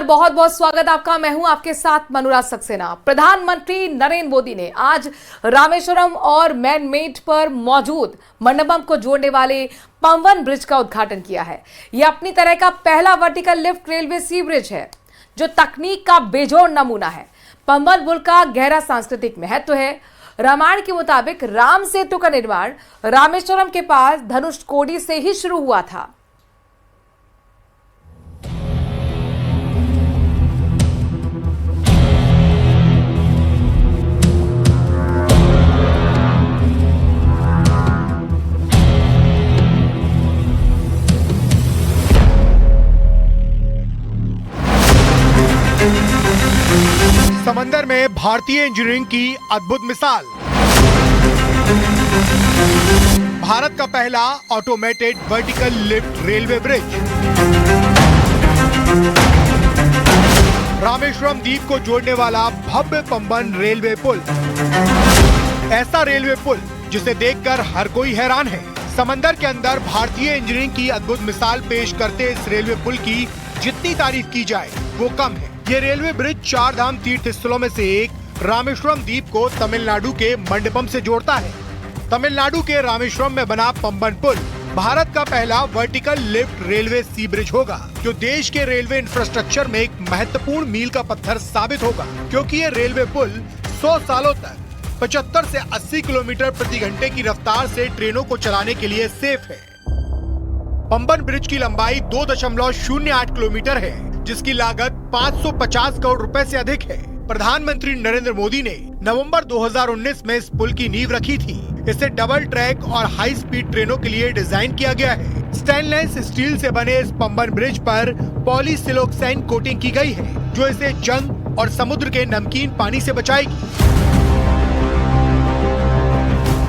बहुत बहुत स्वागत आपका। मैं हूं आपके साथ मनुराज सक्सेना। प्रधानमंत्री नरेंद्र मोदी ने आज रामेश्वरम और मैनमेड पर मौजूद मंडपम को जोड़ने वाले पंबन ब्रिज का उद्घाटन किया है। यह अपनी तरह का पहला वर्टिकल लिफ्ट रेलवे सी ब्रिज है जो तकनीक का बेजोड़ नमूना है। पंबन पुल का गहरा सांस्कृतिक महत्व है। रामायण के मुताबिक राम सेतु का निर्माण रामेश्वरम के पास धनुषकोडी से ही शुरू हुआ था। समंदर में भारतीय इंजीनियरिंग की अद्भुत मिसाल। भारत का पहला automated vertical lift railway bridge. Rameswaram द्वीप को जोड़ने वाला भव्य पंबन रेलवे पुल। ऐसा रेलवे पुल जिसे देखकर हर कोई हैरान है। समंदर के अंदर भारतीय इंजीनियरिंग की अद्भुत मिसाल पेश करते इस रेलवे पुल की जितनी तारीफ की जाए वो कम है। ये रेलवे ब्रिज 4 धाम तीर्थ स्थलों में से एक रामेश्वरम द्वीप को तमिलनाडु के मंडपम से जोड़ता है। तमिलनाडु के रामेश्वरम में बना पंबन पुल भारत का पहला वर्टिकल लिफ्ट रेलवे सी ब्रिज होगा, जो देश के रेलवे इंफ्रास्ट्रक्चर में एक महत्वपूर्ण मील का पत्थर साबित होगा, क्योंकि ये रेलवे पुल 100 सालों तक 75 से 80 किलोमीटर प्रति घंटे की रफ्तार से ट्रेनों को चलाने के लिए सेफ है। पंबन ब्रिज की लंबाई 2.08 किलोमीटर है, जिसकी लागत 550 करोड़ रुपए से अधिक है। प्रधानमंत्री नरेंद्र मोदी ने नवंबर 2019 में इस पुल की नींव रखी थी। इसे डबल ट्रैक और हाई स्पीड ट्रेनों के लिए डिजाइन किया गया है। स्टेनलेस स्टील से बने इस पंबन ब्रिज पर पॉलीसिलोक्सेन कोटिंग की गई है, जो इसे जंग और समुद्र के नमकीन पानी से बचाएगी।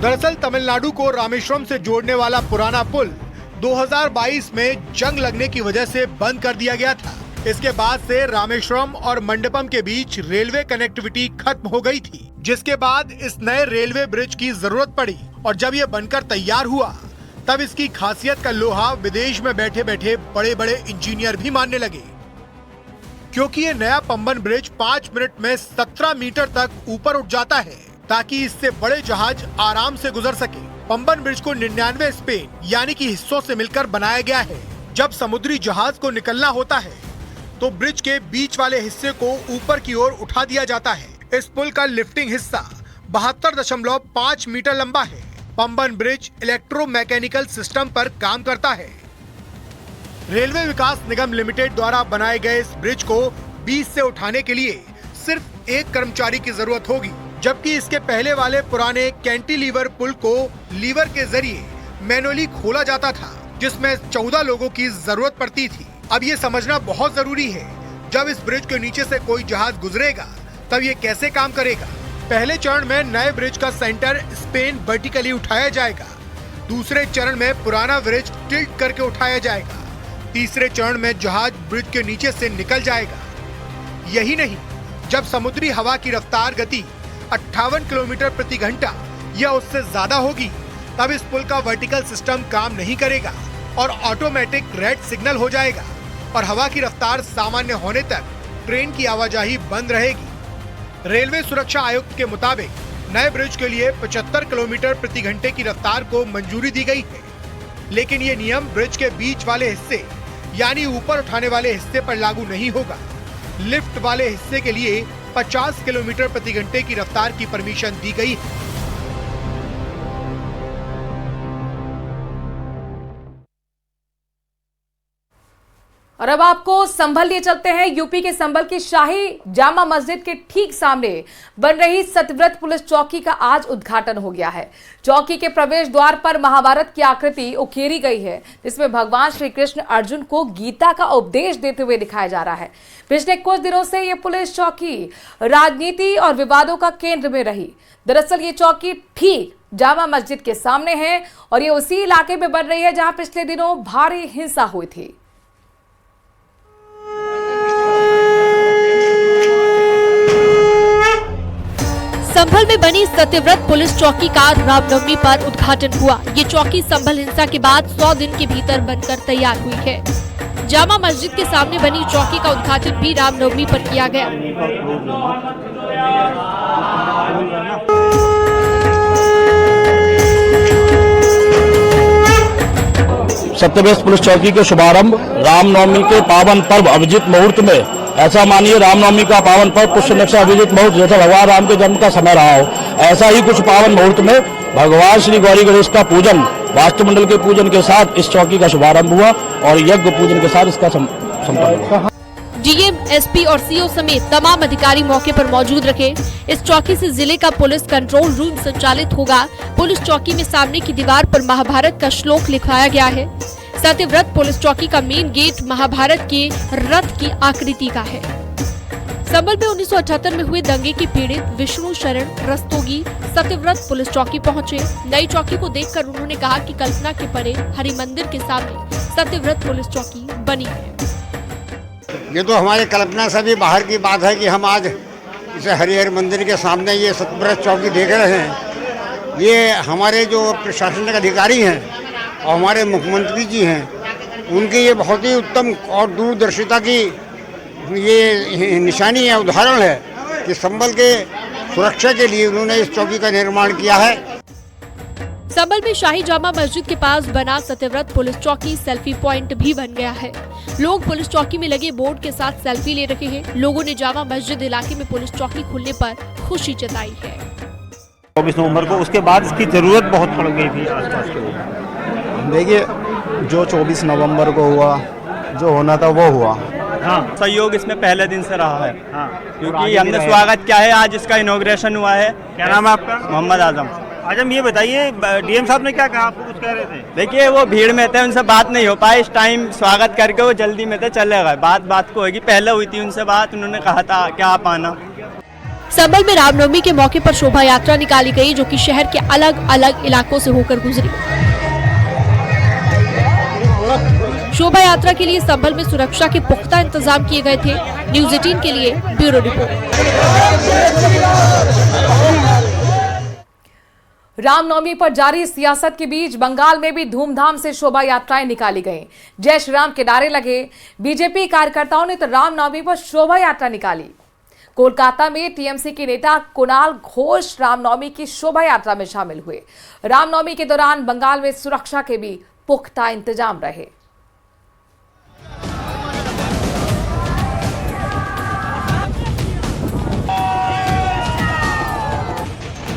दरअसल तमिलनाडु को रामेश्वरम से जोड़ने वाला पुराना पुल 2022 में जंग लगने की वजह से बंद कर दिया गया था। इसके बाद से रामेश्वरम और मंडपम के बीच रेलवे कनेक्टिविटी खत्म हो गई थी, जिसके बाद इस नए रेलवे ब्रिज की जरूरत पड़ी। और जब ये बनकर तैयार हुआ तब इसकी खासियत का लोहा विदेश में बैठे बैठे बड़े बड़े इंजीनियर भी मानने लगे, क्योंकि ये नया पंबन ब्रिज 5 मिनट में 17 मीटर तक ऊपर उठ जाता है, ताकि इससे बड़े जहाज आराम से गुजर सके। पंबन ब्रिज को 99 स्पेन यानी कि हिस्सों से मिलकर बनाया गया है। जब समुद्री जहाज को निकलना होता है तो ब्रिज के बीच वाले हिस्से को ऊपर की ओर उठा दिया जाता है। इस पुल का लिफ्टिंग हिस्सा 72.5 मीटर लंबा है। पंबन ब्रिज इलेक्ट्रोमैकेनिकल सिस्टम पर काम करता है। रेलवे विकास निगम लिमिटेड द्वारा बनाए गए इस ब्रिज को बीच से उठाने के लिए सिर्फ एक कर्मचारी की जरूरत होगी, जबकि इसके पहले वाले पुराने कैंटिलीवर पुल को लीवर के जरिए मैनुअली खोला जाता था, जिसमें 14 लोगों की जरूरत पड़ती थी। अब ये समझना बहुत जरूरी है, जब इस ब्रिज के नीचे से कोई जहाज गुजरेगा तब ये कैसे काम करेगा। पहले चरण में नए ब्रिज का सेंटर स्पेन वर्टिकली उठाया जाएगा। दूसरे चरण में पुराना ब्रिज टिल्ट करके उठाया जाएगा। तीसरे चरण में जहाज ब्रिज के नीचे से निकल जाएगा। यही नहीं, जब समुद्री हवा की रफ्तार गति 58 किलोमीटर प्रति घंटा या उससे ज्यादा होगी, तब इस पुल का वर्टिकल सिस्टम काम नहीं करेगा और ऑटोमेटिक रेड सिग्नल हो जाएगा और हवा की रफ्तार सामान्य होने तक ट्रेन की आवाजाही बंद रहेगी। रेलवे सुरक्षा आयुक्त के मुताबिक नए ब्रिज के लिए 75 किलोमीटर प्रति घंटे की रफ्तार को मंजूरी दी गई है, लेकिन ये नियम ब्रिज के बीच वाले हिस्से यानी ऊपर उठाने वाले हिस्से पर लागू नहीं होगा। लिफ्ट वाले हिस्से के लिए 50 किलोमीटर प्रति घंटे की रफ्तार की परमिशन दी गई है। और अब आपको संभल लिए चलते हैं। यूपी के संभल की शाही जामा मस्जिद के ठीक सामने बन रही सत्यव्रत पुलिस चौकी का आज उद्घाटन हो गया है। चौकी के प्रवेश द्वार पर महाभारत की आकृति उकेरी गई है, जिसमें भगवान श्री कृष्ण अर्जुन को गीता का उपदेश देते हुए दिखाया जा रहा है। पिछले कुछ दिनों से ये पुलिस चौकी राजनीति और विवादों का केंद्र में रही। दरअसल ये चौकी ठीक जामा मस्जिद के सामने है और ये उसी इलाके में बन रही है जहां पिछले दिनों भारी हिंसा हुई थी। संभल में बनी सत्यव्रत पुलिस चौकी का रामनवमी पर उद्घाटन हुआ। ये चौकी संभल हिंसा के बाद 100 दिन के भीतर बनकर तैयार हुई है। जामा मस्जिद के सामने बनी चौकी का उद्घाटन भी रामनवमी पर किया गया। सत्यव्रत पुलिस चौकी के शुभारंभ रामनवमी के पावन पर्व अभिजीत मुहूर्त में, ऐसा मानिए रामनवमी का पावन पर्व पुष्य नक्षत्र अभिजीत मुहूर्त जैसा भगवान राम के जन्म का समय रहा हो, ऐसा ही कुछ पावन मुहूर्त में भगवान श्री गौरी गणेश का पूजन वास्तुमंडल के पूजन के साथ इस चौकी का शुभारंभ हुआ और यज्ञ पूजन के साथ इसका संपन्न हुआ। डीएम, एसपी और सीओ समेत तमाम अधिकारी मौके पर मौजूद रखे। इस चौकी से जिले का पुलिस कंट्रोल रूम संचालित होगा। पुलिस चौकी में सामने की दीवार पर महाभारत का श्लोक लिखवाया गया है। सत्यव्रत पुलिस चौकी का मेन गेट महाभारत के रथ की आकृति का है। संभल में 1978 में हुए दंगे की पीड़ित विष्णु शरण रस्तोगी सत्यव्रत पुलिस चौकी पहुंचे। नई चौकी को देखकर उन्होंने कहा कि कल्पना के परे हरि मंदिर के सामने सत्यव्रत पुलिस चौकी बनी है। ये तो हमारे कल्पना से भी बाहर की बात है कि हम आज इसे हरिहर मंदिर के सामने ये सत्यव्रत चौकी देख रहे हैं। ये हमारे जो प्रशासनिक अधिकारी हैं और हमारे मुख्यमंत्री जी हैं, उनकी ये बहुत ही उत्तम और दूरदर्शिता की ये निशानी है, उदाहरण है कि संभल के सुरक्षा के लिए उन्होंने इस चौकी का निर्माण किया है। संभल में शाही जामा मस्जिद के पास बना सत्यव्रत पुलिस चौकी सेल्फी पॉइंट भी बन गया है। लोग पुलिस चौकी में लगे बोर्ड के साथ सेल्फी ले रहे हैं। लोगों ने जामा मस्जिद इलाके में पुलिस चौकी खुलने पर खुशी जताई है। 24 नवंबर को उसके बाद इसकी जरूरत बहुत पड़ गई थी आसपास के लोगों। देखिए, जो 24 नवंबर को हुआ, जो होना था वो हुआ। हाँ, सहयोग इसमें पहले दिन से रहा है। हाँ, क्योंकि हमने स्वागत किया है, आज इसका इनॉग्रेशन हुआ है। क्या नाम है आपका? मोहम्मद आजम। आजम, ये बताइए, डीएम साहब ने क्या कहा, आपको कुछ कह रहे थे? देखिए, वो भीड़ में थे, उनसे बात नहीं हो पाई इस टाइम। स्वागत करके वो जल्दी में थे, चले गए। बात को होगी, पहले हुई थी उनसे बात, उन्होंने कहा था क्या आप आना। संभल में रामनवमी के मौके पर शोभा यात्रा निकाली गई, जो कि शहर के अलग अलग इलाकों से होकर गुजरी। शोभा यात्रा के लिए संभल में सुरक्षा के पुख्ता इंतजाम किए गए थे। न्यूज़ 18 के लिए ब्यूरो रिपोर्ट। रामनवमी पर जारी सियासत के बीच बंगाल में भी धूमधाम से शोभा यात्राएं निकाली गईं। जय श्री राम के नारे लगे। बीजेपी कार्यकर्ताओं ने तो रामनवमी पर शोभा यात्रा निकाली। कोलकाता में टीएमसी के नेता कुणाल घोष रामनवमी की शोभा यात्रा में शामिल हुए। रामनवमी के दौरान बंगाल में सुरक्षा के भी पुख्ता इंतजाम रहे।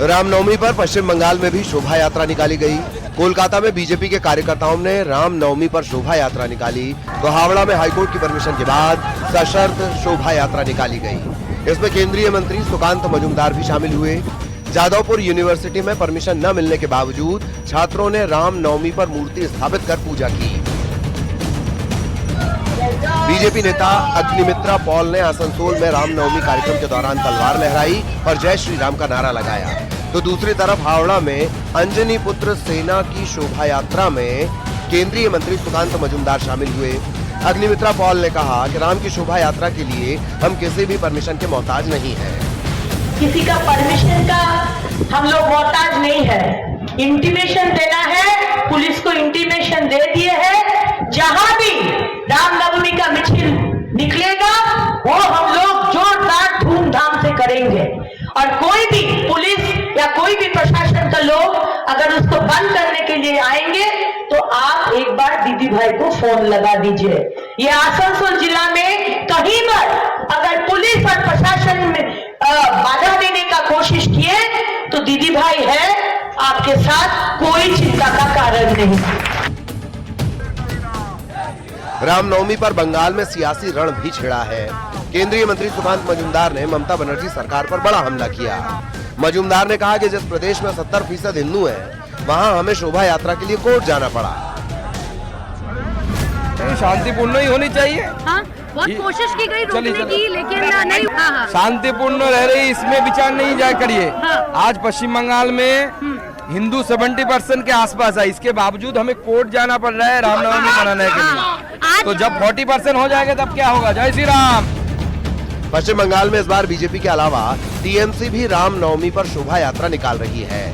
रामनवमी पर पश्चिम बंगाल में भी शोभा यात्रा निकाली गई। कोलकाता में बीजेपी के कार्यकर्ताओं ने रामनवमी पर शोभा यात्रा निकाली, तो हावड़ा में हाईकोर्ट की परमिशन के बाद सशर्त शोभा यात्रा निकाली गई। इसमें केंद्रीय मंत्री सुकांत मजूमदार भी शामिल हुए। जादवपुर यूनिवर्सिटी में परमिशन न मिलने के बावजूद छात्रों ने रामनवमी पर मूर्ति स्थापित कर पूजा की। बीजेपी नेता अग्निमित्रा पॉल ने आसनसोल में रामनवमी कार्यक्रम के दौरान तलवार लहराई और जय श्री राम का नारा लगाया, तो दूसरी तरफ हावड़ा में अंजनी पुत्र सेना की शोभा यात्रा में केंद्रीय मंत्री सुकांत मजूमदार शामिल हुए। अग्निमित्रा पॉल ने कहा कि राम की शोभा यात्रा के लिए हम किसी भी परमिशन के मोहताज नहीं हैं। किसी का परमिशन का हम लोग मोहताज नहीं है। इंटीमेशन देना है, पुलिस को इंटीमेशन दे दिए है। जहां भी रामनवमी का मिছিল निकलेगा वो हम लोग जोरदार धूमधाम से करेंगे। और कोई भी पुलिस या कोई भी प्रशासन का लोग अगर उसको बंद करने के लिए आएंगे तो आप एक बार दीदी भाई को फोन लगा दीजिए। ये आसनसोल जिला में कहीं पर अगर पुलिस और प्रशासन में बाधा देने का कोशिश किए तो दीदी भाई है आपके साथ, कोई चिंता का कारण नहीं। रामनवमी पर बंगाल में सियासी रण भी छिड़ा है। केंद्रीय मंत्री सुकांत मजूमदार ने ममता बनर्जी सरकार पर बड़ा हमला किया। मजूमदार ने कहा कि जिस प्रदेश में 70% हिंदू हैं, वहां हमें शोभा यात्रा के लिए कोर्ट जाना पड़ा। शांतिपूर्ण ही होनी चाहिए। हाँ, बहुत कोशिश की गई रोकने की, लेकिन नहीं। हाँ। शांतिपूर्ण रह रही, इसमें विचार नहीं जाया करिए। हाँ। आज पश्चिम बंगाल में हिंदू 70% के आसपास है, इसके बावजूद हमें कोर्ट जाना पड़ रहा है रामनवमी मनाने के लिए। तो जब 40% हो जाएगा तब क्या होगा? जय श्री राम। पश्चिम बंगाल में इस बार बीजेपी के अलावा टीएमसी भी रामनवमी पर शोभा यात्रा निकाल रही है।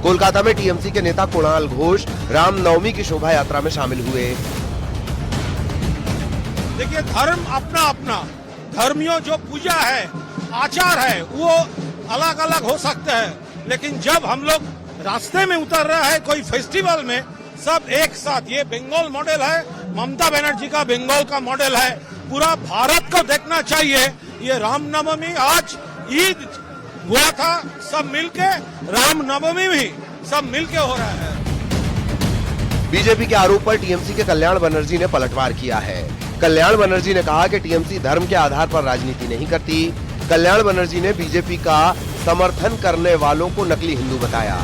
कोलकाता में टीएमसी के नेता कुणाल घोष रामनवमी की शोभा यात्रा में शामिल हुए। देखिए, धर्म अपना अपना, धर्मियों जो पूजा है, आचार है, वो अलग अलग हो सकते हैं, लेकिन जब हम लोग रास्ते में उतर रहा है कोई फेस्टिवल में, सब एक साथ, ये बंगाल मॉडल है, ममता बनर्जी का बंगाल का मॉडल है, पूरा भारत को देखना चाहिए। ये रामनवमी, आज ईद हुआ था, सब मिलके, रामनवमी भी सब मिलके हो रहा है। बीजेपी के आरोप पर टीएमसी के कल्याण बनर्जी ने पलटवार किया है। कल्याण बनर्जी ने कहा कि टीएमसी धर्म के आधार पर राजनीति नहीं करती। कल्याण बनर्जी ने बीजेपी का समर्थन करने वालों को नकली हिंदू बताया।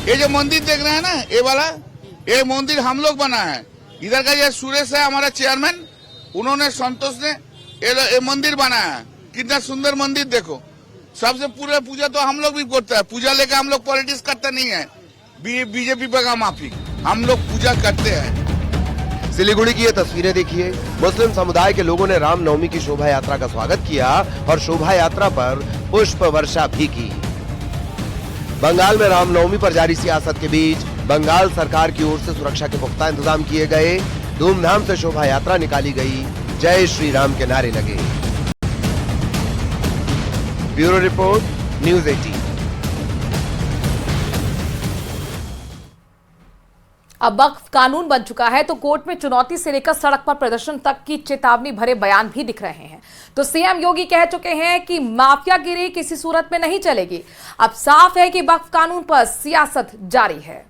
ये जो मंदिर देख रहे हैं ना, ये वाला, ये मंदिर हम लोग बना है। इधर का ये सुरेश है हमारा चेयरमैन, उन्होंने, संतोष ने ये मंदिर बनाया है। कितना सुंदर मंदिर देखो। सबसे पूरे पूजा तो हम लोग भी करते हैं। पूजा लेकर हम लोग पॉलिटिक्स करते नहीं है, बीजेपी पर का माफी, हम लोग पूजा करते हैं। सिलीगुड़ी की ये तस्वीरें देखिए। मुस्लिम समुदाय के लोगों ने रामनवमी की शोभा यात्रा का स्वागत किया और शोभा यात्रा पर पुष्प वर्षा भी की। बंगाल में रामनवमी पर जारी सियासत के बीच बंगाल सरकार की ओर से सुरक्षा के पुख्ता इंतजाम किए गए। धूमधाम से शोभा यात्रा निकाली गई, जय श्री राम के नारे लगे। Bureau report, news 18। अब वक्फ कानून बन चुका है तो कोर्ट में चुनौती से लेकर सड़क पर प्रदर्शन तक की चेतावनी भरे बयान भी दिख रहे हैं। तो सीएम योगी कह चुके हैं कि माफियागिरी किसी सूरत में नहीं चलेगी। अब साफ है कि वक्फ कानून पर सियासत जारी है।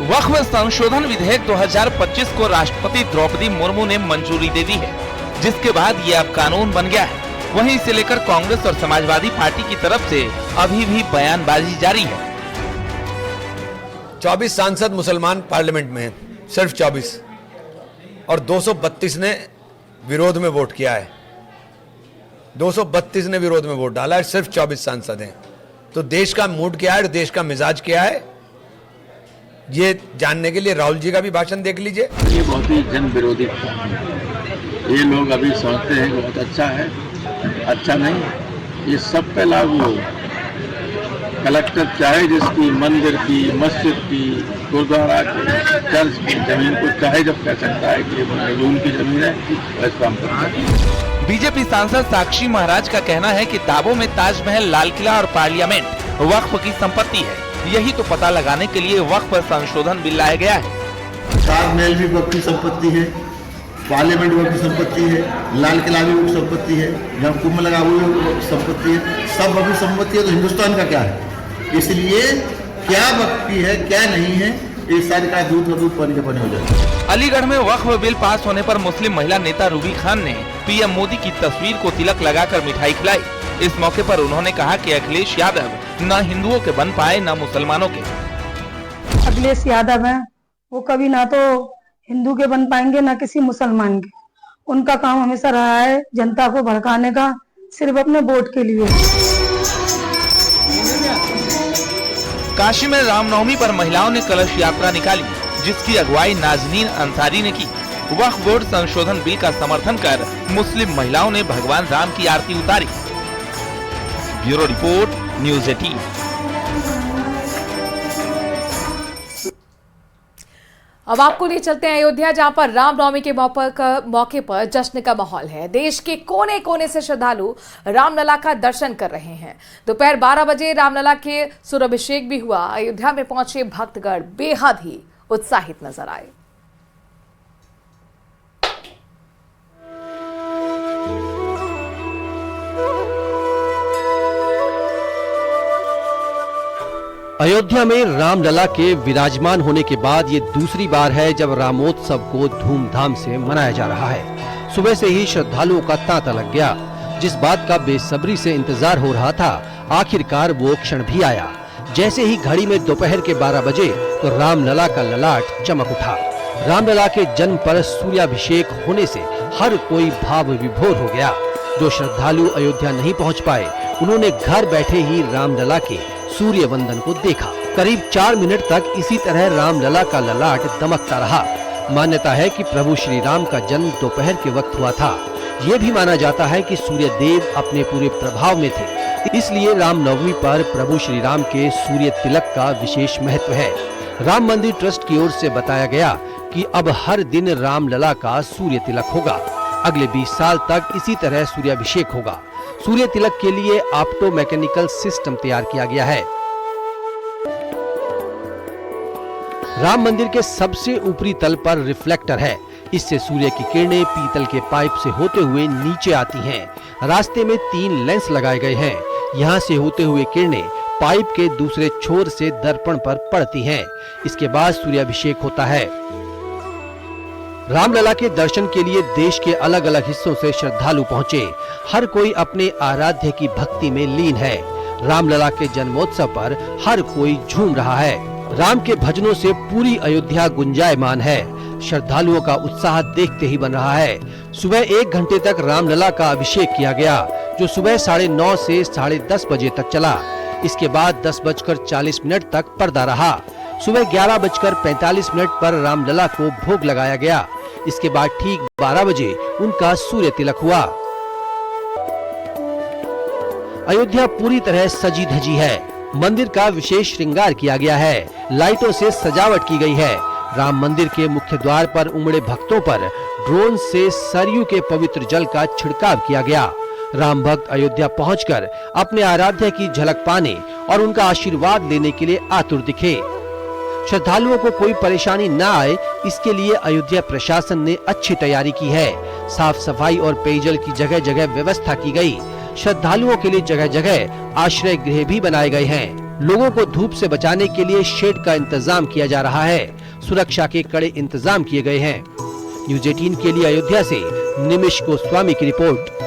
वक्फ संशोधन विधेयक 2025 को राष्ट्रपति द्रौपदी मुर्मू ने मंजूरी दे दी है, जिसके बाद ये अब कानून बन गया है। वहीं इसे लेकर कांग्रेस और समाजवादी पार्टी की तरफ से अभी भी बयानबाजी जारी है। 24 सांसद मुसलमान पार्लियामेंट में हैं, सिर्फ 24, और 232 ने विरोध में वोट किया है। 232 ने विरोध में वोट डाला है, सिर्फ 24 सांसद हैं। तो देश का मूड क्या है, देश का मिजाज क्या है, ये जानने के लिए राहुल जी का भी भाषण देख लीजिए। ये बहुत ही जन विरोधी ये लोग अभी सोचते हैं बहुत अच्छा है, अच्छा नहीं। ये सब पे लागू हो। कलेक्टर चाहे जिसकी मंदिर की, मस्जिद की, गुरुद्वारा की, चर्च की जमीन को चाहे जब कह सकता है कि ये उनकी जमीन है, वैसे काम करता है। बीजेपी सांसद साक्षी महाराज का कहना है कि दावों में ताजमहल, लाल किला और पार्लियामेंट वक्फ की संपत्ति है। यही तो पता लगाने के लिए वक्फ संशोधन बिल लाया गया है। ताजमहल भी वक्फ की संपत्ति है, पार्लियामेंट वक्फ की संपत्ति है, लाल किला भी वक्फ संपत्ति है, जहाँ कुंभ लगा वो भी संपत्ति है, सब वक्फ की संपत्ति है। तो हिंदुस्तान का क्या है? इसलिए क्या वक्फ की है, क्या नहीं है, ये सारी का दूध पानी के पानी हो जाए। अलीगढ़ में वक्फ बिल पास होने पर मुस्लिम महिला नेता रूबी खान ने पीएम मोदी की तस्वीर को तिलक लगाकर मिठाई खिलाई। इस मौके पर उन्होंने कहा कि अखिलेश यादव न हिंदुओं के बन पाए न मुसलमानों के। अखिलेश यादव हैं, वो कभी ना तो हिंदू के बन पाएंगे ना किसी मुसलमान के। उनका काम हमेशा रहा है जनता को भड़काने का, सिर्फ अपने वोट के लिए। काशी में रामनवमी पर महिलाओं ने कलश यात्रा निकाली, जिसकी अगुवाई नाजनीन अंसारी ने की। वक्फ बोर्ड संशोधन बिल का समर्थन कर मुस्लिम महिलाओं ने भगवान राम की आरती उतारी। Bureau report, news 18। अब आपको ले चलते हैं अयोध्या, जहां पर रामनवमी के मौके पर जश्न का माहौल है। देश के कोने कोने से श्रद्धालु रामलला का दर्शन कर रहे हैं। दोपहर 12 बजे रामलला के सूर्याभिषेक भी हुआ। अयोध्या में पहुंचे भक्तगण बेहद ही उत्साहित नजर आए। अयोध्या में रामलला के विराजमान होने के बाद ये दूसरी बार है जब रामोत्सव को धूमधाम से मनाया जा रहा है। सुबह से ही श्रद्धालुओं का तांता लग गया। जिस बात का बेसब्री से इंतजार हो रहा था, आखिरकार वो क्षण भी आया। जैसे ही घड़ी में दोपहर के 12 बजे तो रामलला का ललाट चमक उठा। रामलला के जन्म पर सूर्याभिषेक होने से हर कोई भाव विभोर हो गया। जो श्रद्धालु अयोध्या नहीं पहुंच पाए, उन्होंने घर बैठे ही रामलला के सूर्य वंदन को देखा। करीब 4 मिनट तक इसी तरह रामलला का ललाट दमकता रहा। मान्यता है कि प्रभु श्री राम का जन्म दोपहर के वक्त हुआ था। ये भी माना जाता है कि सूर्य देव अपने पूरे प्रभाव में थे, इसलिए रामनवमी पर प्रभु श्री राम के सूर्य तिलक का विशेष महत्व है। राम मंदिर ट्रस्ट की ओर से बताया गया कि अब हर दिन रामलला का सूर्य तिलक होगा। अगले 20 साल तक इसी तरह सूर्याभिषेक होगा। सूर्य तिलक के लिए ऑप्टो मैकेनिकल सिस्टम तैयार किया गया है। राम मंदिर के सबसे ऊपरी तल पर रिफ्लेक्टर है। इससे सूर्य की किरणें पीतल के पाइप से होते हुए नीचे आती हैं। रास्ते में 3 लेंस लगाए गए हैं। यहाँ से होते हुए किरणें पाइप के दूसरे छोर से दर्पण पर पड़ती हैं। इसके बाद सूर्याभिषेक होता है। रामलला के दर्शन के लिए देश के अलग अलग हिस्सों से श्रद्धालु पहुंचे। हर कोई अपने आराध्य की भक्ति में लीन है। रामलला के जन्मोत्सव पर हर कोई झूम रहा है। राम के भजनों से पूरी अयोध्या गुंजायमान है। श्रद्धालुओं का उत्साह देखते ही बन रहा है। सुबह 1 घंटे तक रामलला का अभिषेक किया गया, जो सुबह 9:30 से 10:30 बजे तक चला। इसके बाद 10:40 तक पर्दा रहा। सुबह 11:45 पर रामलला को भोग लगाया गया। इसके बाद ठीक 12 बजे उनका सूर्य तिलक हुआ। अयोध्या पूरी तरह सजी धजी है। मंदिर का विशेष श्रृंगार किया गया है। लाइटों से सजावट की गई है। राम मंदिर के मुख्य द्वार पर उमड़े भक्तों पर ड्रोन से सरयू के पवित्र जल का छिड़काव किया गया। राम भक्त अयोध्या पहुंचकर अपने आराध्य की झलक पाने और उनका आशीर्वाद लेने के लिए आतुर दिखे। श्रद्धालुओं को कोई परेशानी न आए, इसके लिए अयोध्या प्रशासन ने अच्छी तैयारी की है। साफ सफाई और पेयजल की जगह जगह व्यवस्था की गई। श्रद्धालुओं के लिए जगह जगह आश्रय गृह भी बनाए गए हैं। लोगों को धूप से बचाने के लिए शेड का इंतजाम किया जा रहा है। सुरक्षा के कड़े इंतजाम किए गए हैं। न्यूज़ 18 के लिए अयोध्या से निमिष गोस्वामी की रिपोर्ट।